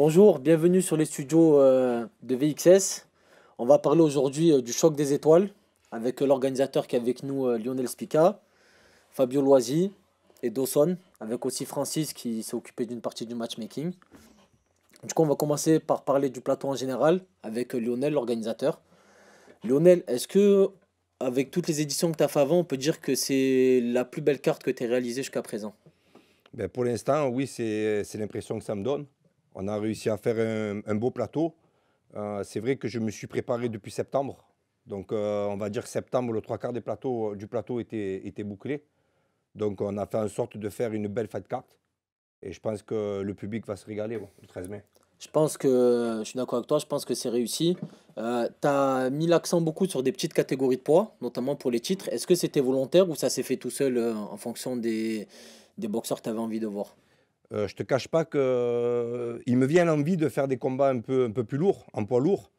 Bonjour, bienvenue sur les studios de VXS. On va parler aujourd'hui du choc des étoiles avec l'organisateur qui est avec nous, Lionel Spica, Fabio Loisi et Dawson, avec aussi Francis qui s'est occupé d'une partie du matchmaking. Du coup, on va commencer par parler du plateau en général avec Lionel, l'organisateur. Lionel, est-ce que, avec toutes les éditions que tu as fait avant, on peut dire que c'est la plus belle carte que tu as réalisée jusqu'à présent? Ben, pour l'instant, oui, c'est l'impression que ça me donne. On a réussi à faire un beau plateau. C'est vrai que je me suis préparé depuis septembre. Donc, on va dire que septembre, le trois quarts du plateau était bouclé. Donc, on a fait en sorte de faire une belle fight card. Et je pense que le public va se régaler le 13 mai. Je pense que je suis d'accord avec toi, je pense que c'est réussi. Tu as mis l'accent beaucoup sur des petites catégories de poids, notamment pour les titres. Est-ce que c'était volontaire ou ça s'est fait tout seul en fonction des boxeurs que tu avais envie de voir? Je te cache pas que il me vient l'envie de faire des combats un peu plus lourds, en poids lourd.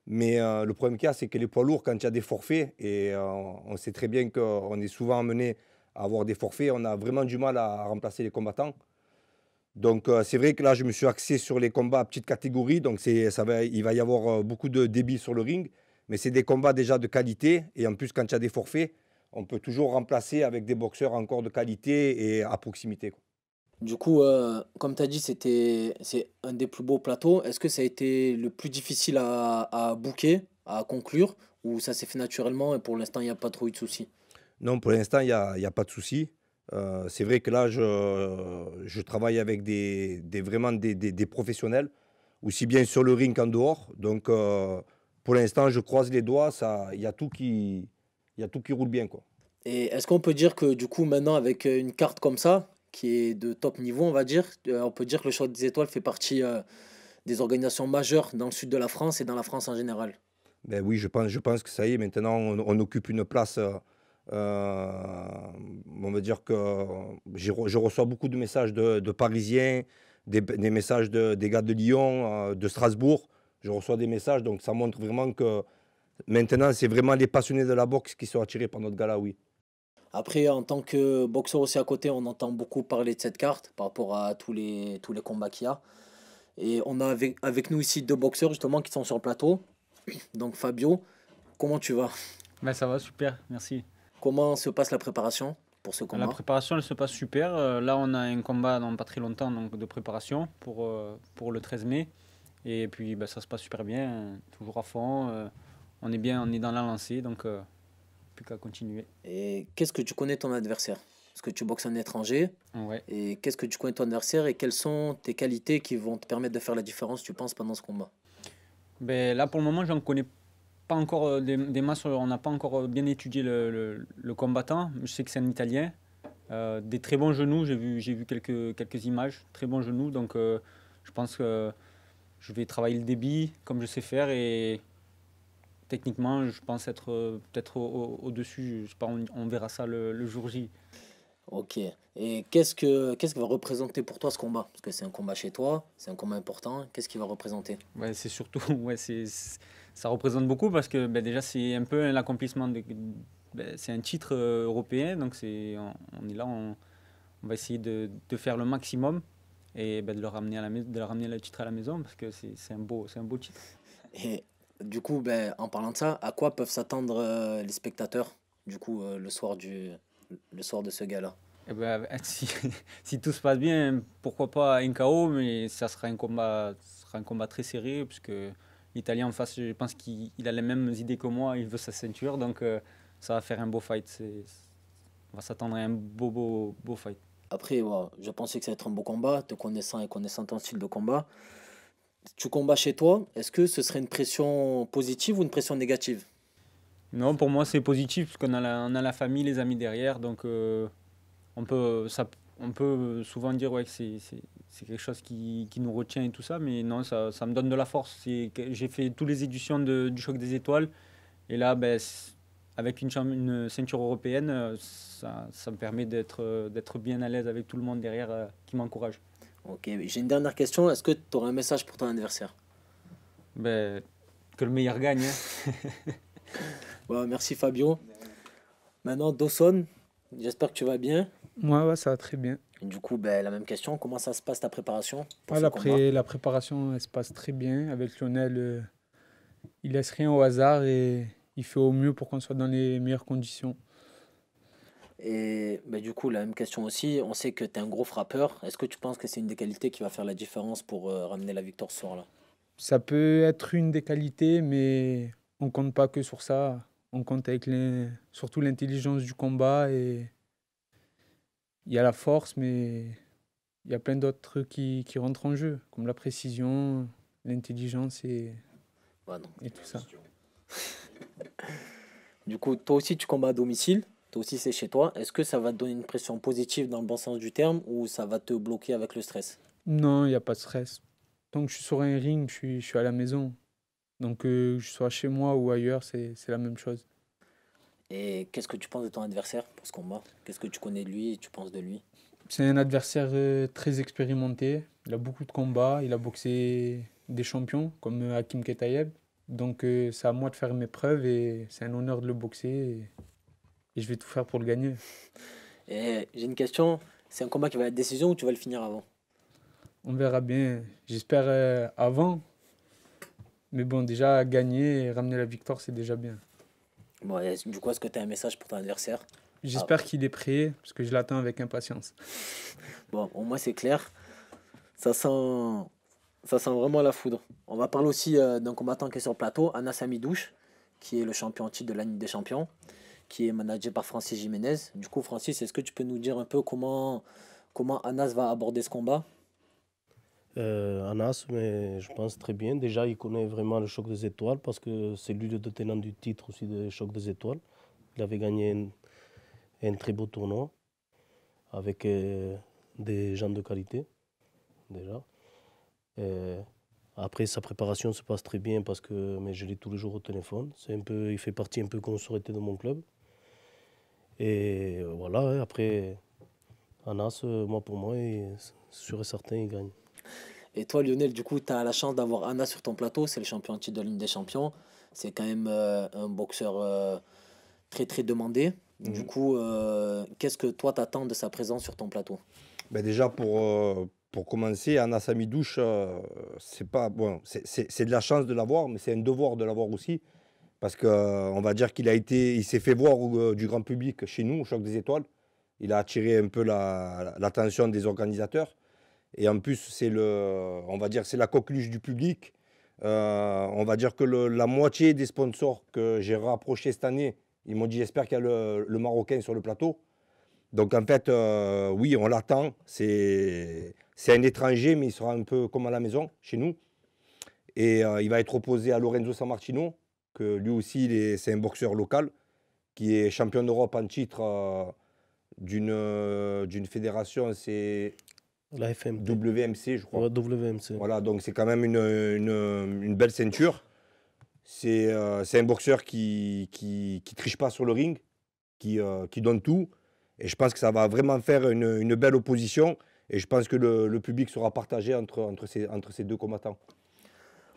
Mais le problème qu'il y a, c'est que les poids lourds, quand il y a des forfaits, et on sait très bien qu'on est souvent amené à avoir des forfaits, on a vraiment du mal à remplacer les combattants. Donc c'est vrai que là, je me suis axé sur les combats à petite catégorie. Donc il va y avoir beaucoup de débit sur le ring. Mais c'est des combats déjà de qualité. Et en plus, quand il y a des forfaits, on peut toujours remplacer avec des boxeurs encore de qualité et à proximité, quoi. Du coup, comme tu as dit, c'est un des plus beaux plateaux. Est-ce que ça a été le plus difficile à booker, à conclure, ou ça s'est fait naturellement et pour l'instant, il n'y a pas trop eu de soucis? Non, pour l'instant, il y a pas de souci. C'est vrai que là, je travaille avec vraiment des professionnels, aussi bien sur le ring qu'en dehors. Donc, pour l'instant, je croise les doigts, il y a tout qui roule bien, quoi. Et est-ce qu'on peut dire que du coup, maintenant, avec une carte comme ça, qui est de top niveau, on va dire, on peut dire que le Choc des Étoiles fait partie des organisations majeures dans le sud de la France et dans la France en général. Ben oui, je pense que ça y est, maintenant, on occupe une place. On va dire que je reçois beaucoup de messages de Parisiens, des messages des gars de Lyon, de Strasbourg. Je reçois des messages, donc ça montre vraiment que maintenant, c'est vraiment les passionnés de la boxe qui sont attirés par notre gala, oui. Après, en tant que boxeur aussi à côté, on entend beaucoup parler de cette carte par rapport à tous les combats qu'il y a. Et on a avec nous ici deux boxeurs justement qui sont sur le plateau. Donc Fabio, comment tu vas? Bah, ça va, super, merci. Comment se passe la préparation pour ce La combat? préparation, elle se passe super. Là, on a un combat dans pas très longtemps donc, de préparation pour le 13 mai. Et puis, bah, ça se passe super bien, toujours à fond. On est bien, on est dans la lancée, donc plus qu'à continuer. Et qu'est-ce que tu connais de ton adversaire? Parce que tu boxes un étranger. Ouais. Et qu'est-ce que tu connais de ton adversaire et quelles sont tes qualités qui vont te permettre de faire la différence, tu penses, pendant ce combat? Ben, là, pour le moment, j'en connais pas encore des masses. On n'a pas encore bien étudié le combattant. Je sais que c'est un Italien. Des très bons genoux, j'ai vu quelques images. Très bons genoux, donc je pense que je vais travailler le débit comme je sais faire et techniquement, je pense être peut-être au-dessus. Je sais pas, on verra ça le jour J. Ok. Et qu'est-ce que va représenter pour toi ce combat? Parce que c'est un combat chez toi, c'est un combat important. Qu'est-ce qu'il va représenter? Ouais, c'est surtout, ouais, ça représente beaucoup parce que ben, déjà, c'est un peu l'accomplissement c'est un titre européen, donc on est là, on va essayer de faire le maximum et ben, de le ramener de le ramener le titre à la maison parce que c'est un beau titre. Et du coup, ben, en parlant de ça, à quoi peuvent s'attendre les spectateurs du coup le soir de ce gala? Eh ben, si tout se passe bien, pourquoi pas un KO, mais ça sera un combat très serré, puisque l'Italien en face, je pense qu'il a les mêmes idées que moi, il veut sa ceinture, donc ça va faire un beau fight. On va s'attendre à un beau fight. Après, ouais, je pensais que ça allait être un beau combat, te connaissant et connaissant ton style de combat. Tu combats chez toi, est-ce que ce serait une pression positive ou une pression négative? Non, pour moi, c'est positif, parce on a la famille, les amis derrière, donc on peut, ça, on peut souvent dire ouais, que c'est quelque chose qui nous retient et tout ça, mais non, ça me donne de la force. J'ai fait toutes les éditions du Choc des Étoiles. Et là, ben, avec une ceinture européenne, ça me permet d'être bien à l'aise avec tout le monde derrière qui m'encourage. Ok, j'ai une dernière question. Est-ce que tu aurais un message pour ton adversaire? Ben, que le meilleur gagne, hein. Ouais, merci Fabio. Maintenant, Dawson, j'espère que tu vas bien. Ouais, ouais, ça va très bien. Du coup, ben, la même question, comment ça se passe ta préparation pour Ah, ce combat? la préparation, elle se passe très bien. Avec Lionel, il laisse rien au hasard et il fait au mieux pour qu'on soit dans les meilleures conditions. Et ben, du coup, la même question aussi, on sait que tu es un gros frappeur. Est-ce que tu penses que c'est une des qualités qui va faire la différence pour ramener la victoire ce soir-là? Ça peut être une des qualités, mais on compte pas que sur ça. On compte avec surtout l'intelligence du combat et il y a la force, mais il y a plein d'autres trucs qui rentrent en jeu, comme la précision, l'intelligence Ouais, non. et tout ça. Du coup, toi aussi, tu combats à domicile. Toi aussi, c'est chez toi. Est-ce que ça va te donner une pression positive dans le bon sens du terme ou ça va te bloquer avec le stress? Non, il n'y a pas de stress. Tant que je suis sur un ring, je suis à la maison. Donc que je sois chez moi ou ailleurs, c'est la même chose. Et qu'est-ce que tu penses de ton adversaire pour ce combat? Qu'est-ce que tu connais de lui et tu penses de lui? C'est un adversaire très expérimenté. Il a beaucoup de combats. Il a boxé des champions comme Hakim Ketaïeb. Donc c'est à moi de faire mes preuves et c'est un honneur de le boxer et je vais tout faire pour le gagner. Et j'ai une question. C'est un combat qui va être décision ou tu vas le finir avant? On verra bien. J'espère avant. Mais bon, déjà gagner et ramener la victoire, c'est déjà bien. Bon, et du coup, est-ce que tu as un message pour ton adversaire? Ah, J'espère qu'il est prêt parce que je l'attends avec impatience. bon, au moins c'est clair. Ça sent, ça sent vraiment la foudre. On va parler aussi d'un combattant qui est sur le plateau, Anas Amidouche, qui est le champion en titre de la Ligue des Champions, qui est managé par Francis Jiménez. Du coup, Francis, est-ce que tu peux nous dire un peu comment Anas va aborder ce combat? Anas, mais je pense très bien. Déjà, il connaît vraiment le choc des étoiles parce que c'est lui le détenant du titre aussi des chocs des étoiles. Il avait gagné un très beau tournoi avec des gens de qualité, déjà. Euh, Après, sa préparation se passe très bien parce que mais je l'ai tous les jours au téléphone. Il fait partie un peu comme ça aurait été de mon club. Et voilà, hein, après, Anas, moi pour moi, sûr et certain, il gagne. Et toi, Lionel, du coup, tu as la chance d'avoir Anas sur ton plateau. C'est le champion en titre de la Ligue des Champions. C'est quand même un boxeur très très demandé. Du Mhm. coup, qu'est-ce que toi t'attends de sa présence sur ton plateau? Ben déjà, pour commencer, Anas Amidouche, c'est pas, bon, c'est de la chance de l'avoir, mais c'est un devoir de l'avoir aussi. Parce qu'on va dire il s'est fait voir du grand public chez nous, au Choc des Étoiles. Il a attiré un peu l'attention des organisateurs. Et en plus, on va dire, c'est la coqueluche du public. On va dire que la moitié des sponsors que j'ai rapprochés cette année, ils m'ont dit j'espère qu'il y a le Marocain sur le plateau. Donc en fait, oui, on l'attend. C'est un étranger, mais il sera un peu comme à la maison, chez nous. Et il va être opposé à Lorenzo Sammartino, que lui aussi, c'est un boxeur local, qui est champion d'Europe en titre d'une fédération, c'est La FMT, WMC, je crois. ouais, WMC. Voilà, donc c'est quand même une belle ceinture. C'est un boxeur qui triche pas sur le ring, qui donne tout. Et je pense que ça va vraiment faire une belle opposition. Et je pense que le public sera partagé entre ces deux combattants.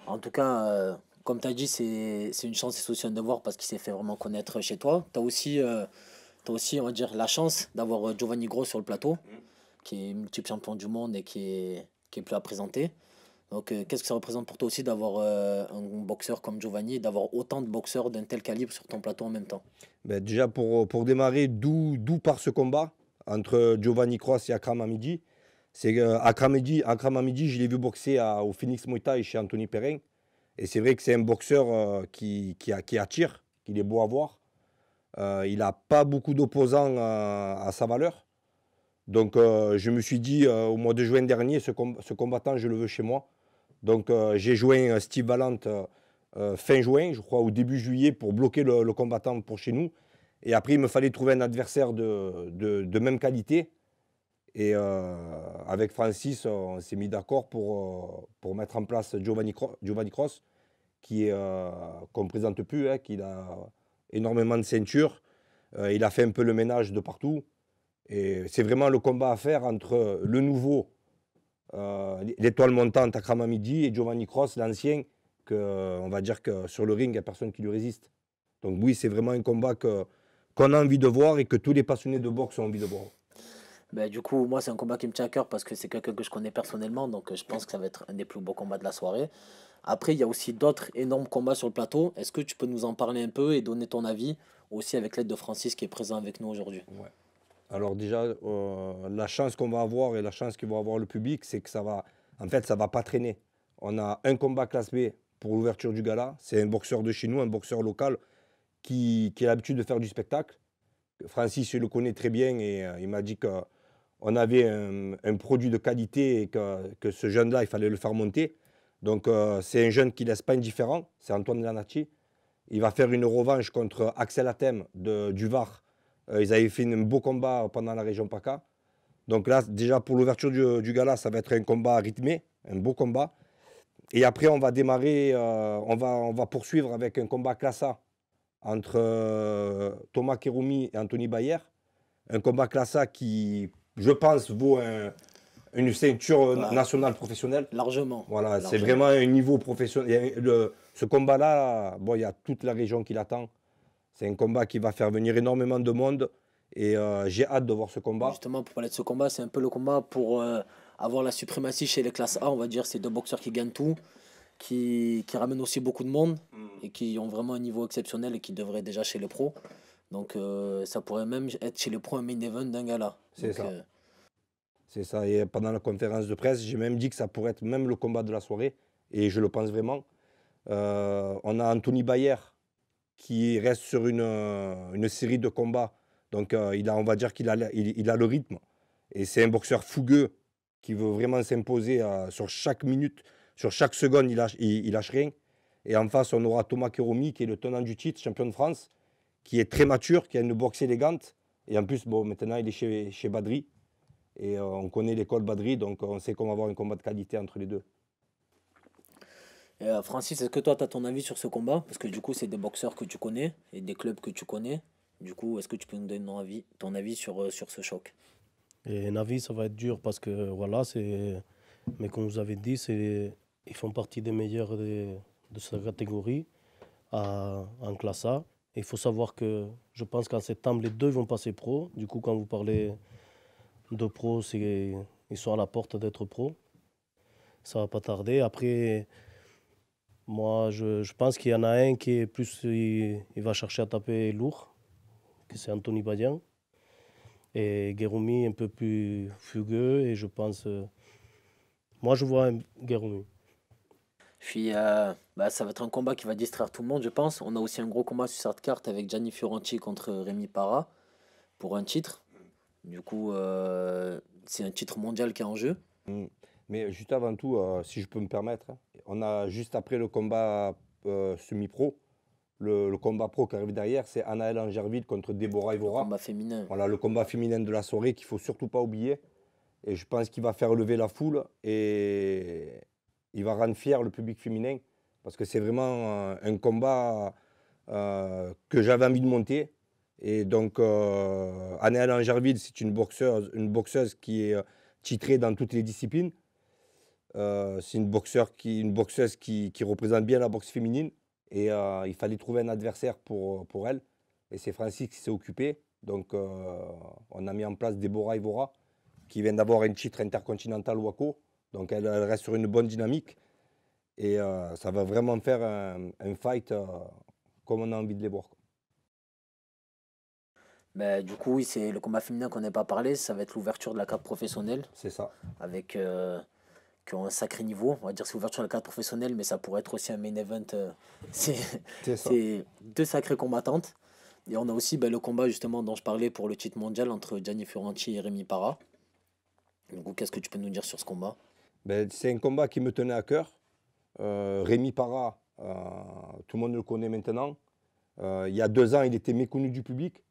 En tout cas, comme tu as dit, c'est une chance et c'est aussi un devoir parce qu'il s'est fait vraiment connaître chez toi. T'as aussi, on va dire, la chance d'avoir Giovanni Gros sur le plateau, qui est multiple champion du monde et qui est plus à présenter. Donc, qu'est-ce que ça représente pour toi aussi d'avoir un boxeur comme Giovanni et d'avoir autant de boxeurs d'un tel calibre sur ton plateau en même temps? Ben, déjà, pour démarrer, d'où part ce combat entre Giovanni Cross et Akram Hamidi. C'est Akram Hamidi, je l'ai vu boxer au Phoenix Muay Thai chez Anthony Perrin. Et c'est vrai que c'est un boxeur qui attire, qu'il est beau à voir. Il n'a pas beaucoup d'opposants à sa valeur. Donc je me suis dit au mois de juin dernier, ce combattant, je le veux chez moi. Donc j'ai joint Steve Vallant fin juin, je crois, au début juillet, pour bloquer le combattant pour chez nous. Et après, il me fallait trouver un adversaire de même qualité. Et avec Francis, on s'est mis d'accord pour mettre en place Giovanni Cross, qu'on ne présente plus, hein, qui a énormément de ceintures. Il a fait un peu le ménage de partout. Et c'est vraiment le combat à faire entre le nouveau, l'étoile montante Akram Hamidi, et Giovanni Cross, l'ancien, on va dire que sur le ring, il n'y a personne qui lui résiste. Donc oui, c'est vraiment un combat qu'on a envie de voir et que tous les passionnés de boxe ont envie de voir. Ben, du coup, moi, c'est un combat qui me tient à cœur parce que c'est quelqu'un que je connais personnellement, donc je pense que ça va être un des plus beaux combats de la soirée. Après, il y a aussi d'autres énormes combats sur le plateau. Est-ce que tu peux nous en parler un peu et donner ton avis aussi avec l'aide de Francis qui est présent avec nous aujourd'hui? Ouais. Alors déjà, la chance qu'on va avoir et la chance qu'il va avoir le public, c'est que ça va, en fait, ça va pas traîner. On a un combat classe B pour l'ouverture du gala. C'est un boxeur de chez nous, un boxeur local qui a l'habitude de faire du spectacle. Francis, je le connais très bien et il m'a dit qu'on avait un produit de qualité et que ce jeune-là, il fallait le faire monter. Donc c'est un jeune qui ne laisse pas indifférent, c'est Antoine Lanacci. Il va faire une revanche contre Axel Atem du Var. Ils avaient fait un beau combat pendant la région PACA. Donc là, déjà pour l'ouverture du gala, ça va être un combat rythmé, un beau combat. Et après, on va démarrer, on va poursuivre avec un combat classe A entre Thomas Kéroumi et Anthony Bayer. Un combat classe A qui, je pense, vaut une ceinture nationale professionnelle. Largement. Voilà, c'est Largement. vraiment un niveau professionnel. Ce combat-là, bon, il y a toute la région qui l'attend. C'est un combat qui va faire venir énormément de monde et j'ai hâte de voir ce combat. Justement, pour parler de ce combat, c'est un peu le combat pour avoir la suprématie chez les classes A, on va dire. C'est deux boxeurs qui gagnent tout, qui ramènent aussi beaucoup de monde et qui ont vraiment un niveau exceptionnel et qui devraient déjà chez les pros. Donc ça pourrait même être chez les pros un main event d'un gala. C'est Donc, ça. C'est ça. Et pendant la conférence de presse, j'ai même dit que ça pourrait être même le combat de la soirée. Et je le pense vraiment. On a Anthony Bayer qui reste sur une série de combats. Donc on va dire qu'il a le rythme. Et c'est un boxeur fougueux qui veut vraiment s'imposer sur chaque minute, sur chaque seconde, il lâche rien. Et en face, on aura Thomas Kéroumi qui est le tenant du titre, champion de France, qui est très mature, qui a une boxe élégante. Et en plus, bon, maintenant, il est chez Badri. Et on connaît l'école Badri, donc on sait qu'on va avoir un combat de qualité entre les deux. Francis, est-ce que toi, tu as ton avis sur ce combat? Parce que du coup, c'est des boxeurs que tu connais et des clubs que tu connais. Du coup, est-ce que tu peux nous donner ton avis sur ce choc? Et un avis, ça va être dur parce que voilà, mais comme vous avez dit, ils font partie des meilleurs de sa catégorie en classe A. Et il faut savoir que je pense qu'en septembre, les deux vont passer pro. Du coup, quand vous parlez de pro, ils sont à la porte d'être pro. Ça va pas tarder. Après, moi, je pense qu'il y en a un qui est plus, il va chercher à taper lourd, que c'est Anthony Badian. Et Guéroumi un peu plus fugueux. Et je pense, moi, je vois un Guéroumi. Puis, ça va être un combat qui va distraire tout le monde, je pense. On a aussi un gros combat sur cette carte avec Gianni Fiorenti contre Rémi Para pour un titre. Du coup, c'est un titre mondial qui est en jeu. Mais juste avant tout, si je peux me permettre, on a juste après le combat semi-pro, le combat pro qui arrive derrière, c'est Anaël Angerville contre Déborah Evora. Le combat féminin. Voilà, le combat féminin de la soirée qu'il ne faut surtout pas oublier. Et je pense qu'il va faire lever la foule et il va rendre fier le public féminin parce que c'est vraiment un combat que j'avais envie de monter. Et donc, Anaël Angerville, c'est une boxeuse qui est titrée dans toutes les disciplines. C'est une boxeuse qui représente bien la boxe féminine. Et il fallait trouver un adversaire pour elle. Et c'est Francis qui s'est occupé. Donc, on a mis en place Déborah Evora, qui vient d'avoir un titre intercontinental WACO. Donc, elle reste sur une bonne dynamique. Et ça va vraiment faire un fight comme on a envie de les voir. Mais du coup, oui, c'est le combat féminin qu'on n'a pas parlé. Ça va être l'ouverture de la carte professionnelle. C'est ça. Avec qui ont un sacré niveau. On va dire c'est l'ouverture de la carte professionnelle, mais ça pourrait être aussi un main event. C'est deux sacrées combattantes. Et on a aussi le combat justement dont je parlais pour le titre mondial entre Gianni Fiorenti et Rémi Para. Du coup, qu'est-ce que tu peux nous dire sur ce combat? C'est un combat qui me tenait à cœur. Rémi Para, tout le monde le connaît maintenant. Il y a 2 ans, il était méconnu du public.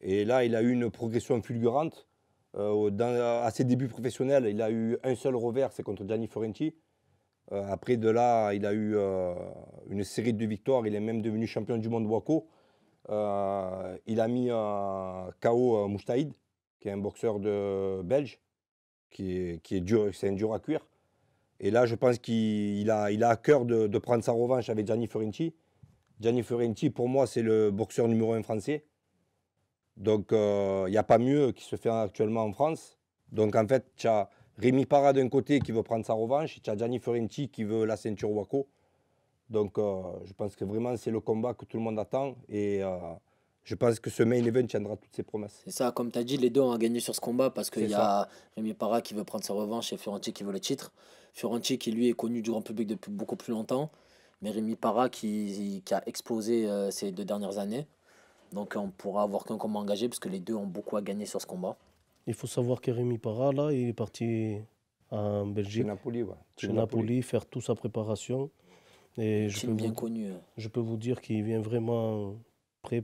Et là, il a eu une progression fulgurante. À ses débuts professionnels, il a eu un seul revers, c'est contre Gianni Fiorenti. Après de là, il a eu une série de victoires. Il est même devenu champion du monde WACO. Il a mis KO Moustaïd, qui est un boxeur belge, qui est dur, c'est un dur à cuire. Et là, je pense qu'il a à cœur de prendre sa revanche avec Gianni Fiorenti. Gianni Fiorenti, pour moi, c'est le boxeur numéro 1 français. Donc, il n'y a pas mieux qui se fait actuellement en France. Donc, en fait, tu as Rémi Parra d'un côté qui veut prendre sa revanche, tu as Gianni Fiorenti qui veut la ceinture Waco. Donc, je pense que vraiment, c'est le combat que tout le monde attend. Et je pense que ce main event tiendra toutes ses promesses. C'est ça, comme tu as dit, les deux ont gagné sur ce combat parce qu'il C'est y ça. a Rémi Parra qui veut prendre sa revanche et Fiorenti qui veut le titre. Fiorenti qui lui est connu du grand public depuis beaucoup plus longtemps, mais Rémi Parra qui a explosé ces 2 dernières années. Donc on pourra avoir qu'un combat engagé parce que les deux ont beaucoup à gagner sur ce combat. Il faut savoir que Rémi Parra, là, il est parti en Chez Belgique, Napoli, ouais. chez Napoli, faire toute sa préparation. Et Team bien connu. je peux vous dire qu'il vient vraiment prêt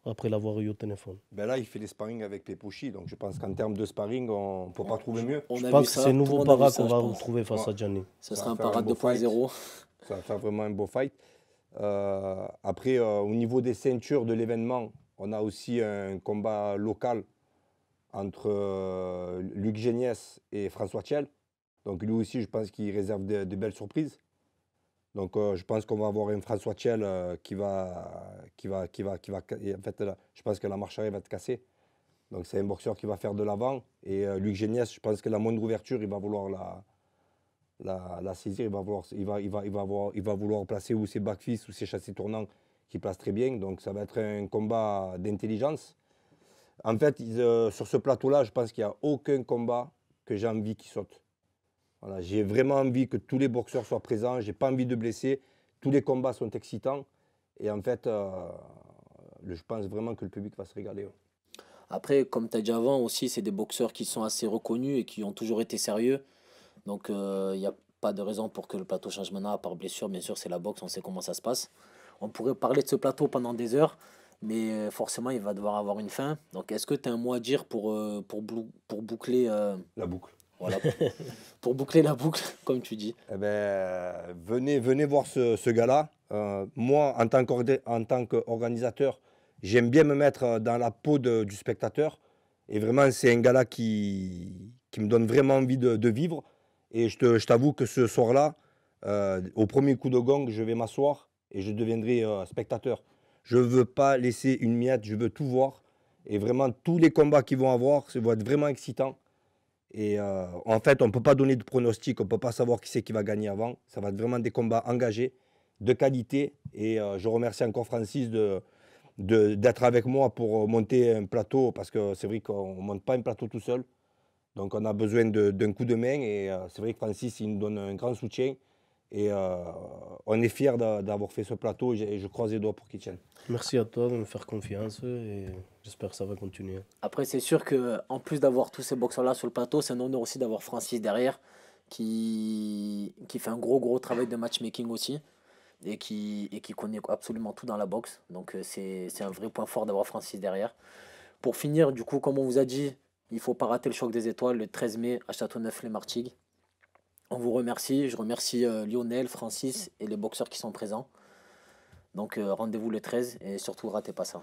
après l'avoir eu au téléphone. Ben là, il fait les sparring avec Pepouchi. Donc, je pense qu'en termes de sparring, on ne peut pas trouver mieux. On Je a pense vu que ça, c'est tout le nouveau monde a vu Parra ça, qu'on je va pense. retrouver face Ouais. à Gianni. Ce Ça sera va un faire un Parra beau fight. 2.0. Ça va faire vraiment un beau fight. Après, au niveau des ceintures de l'événement, on a aussi un combat local entre Luc Géniès et François Thiel. Donc lui aussi, je pense qu'il réserve de belles surprises. Donc je pense qu'on va avoir un François Thiel qui va... En fait, là, je pense que la marche arrière va être cassée. Donc c'est un boxeur qui va faire de l'avant. Et Luc Géniès, je pense que la moindre ouverture, il va vouloir la saisir. Il va vouloir placer ou ses backfists ou ses chassés tournants qui placent très bien. Donc ça va être un combat d'intelligence. En fait, sur ce plateau-là, je pense qu'il n'y a aucun combat que j'ai envie qui saute. Voilà, j'ai vraiment envie que tous les boxeurs soient présents. Je n'ai pas envie de blesser. Tous les combats sont excitants. Et en fait, je pense vraiment que le public va se régaler. Ouais. Après, comme tu as dit avant aussi, c'est des boxeurs qui sont assez reconnus et qui ont toujours été sérieux. Donc il n'y a pas de raison pour que le plateau change maintenant, à part blessure. Bien sûr, c'est la boxe, on sait comment ça se passe. On pourrait parler de ce plateau pendant des heures, mais forcément, il va devoir avoir une fin. Donc est-ce que tu as un mot à dire pour boucler La boucle. voilà, pour boucler la boucle, comme tu dis? Eh ben, venez voir ce gars-là. Moi, en tant qu'organisateur, j'aime bien me mettre dans la peau du spectateur. Et vraiment, c'est un gars-là qui me donne vraiment envie de vivre. Et je t'avoue que ce soir-là, au premier coup de gong, je vais m'asseoir et je deviendrai spectateur. Je ne veux pas laisser une miette, je veux tout voir. Et vraiment, tous les combats qu'ils vont avoir, ça va être vraiment excitant. Et en fait, on ne peut pas donner de pronostic, on ne peut pas savoir qui c'est qui va gagner avant. Ça va être vraiment des combats engagés, de qualité. Et je remercie encore Francis d'être avec moi pour monter un plateau, parce que c'est vrai qu'on ne monte pas un plateau tout seul. Donc on a besoin d'un coup de main. Et c'est vrai que Francis, il nous donne un grand soutien. Et on est fiers d'avoir fait ce plateau et je croise les doigts pour qu'il tienne. Merci à toi de me faire confiance et j'espère que ça va continuer. Après, c'est sûr que en plus d'avoir tous ces boxeurs-là sur le plateau, c'est un honneur aussi d'avoir Francis derrière qui fait un gros travail de matchmaking aussi et qui connaît absolument tout dans la boxe. Donc c'est un vrai point fort d'avoir Francis derrière. Pour finir, du coup, comme on vous a dit, il ne faut pas rater le choc des étoiles le 13 mai à Châteauneuf-les-Martigues. On vous remercie. Je remercie Lionel, Francis et les boxeurs qui sont présents. Donc rendez-vous le 13 et surtout ratez pas ça.